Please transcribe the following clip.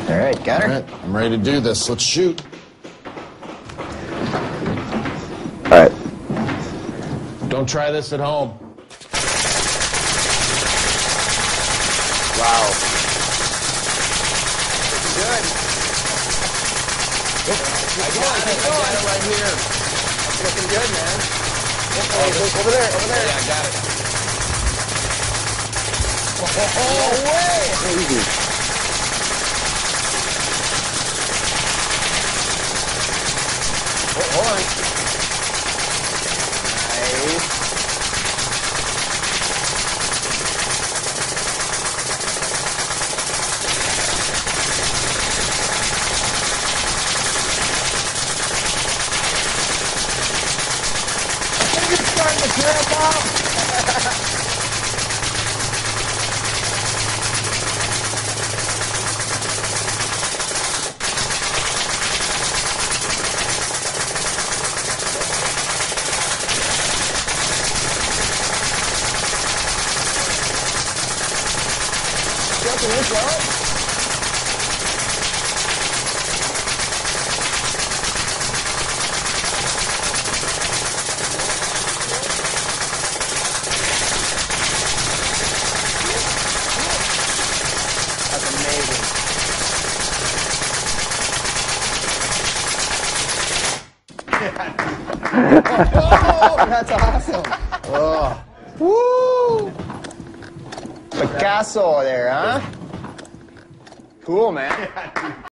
All right, got her? All right, I'm ready to do this. Let's shoot. All right. Don't try this at home. Wow. Good. I got it right here. It's looking good, man. Over there, over there. Yeah, I got it. No way! Easy. Hold on. Nice. I think it's starting to grab off. Jumping this up. That's amazing. Oh, that's awesome. Oh. Woo! Picasso there, huh? Cool, man.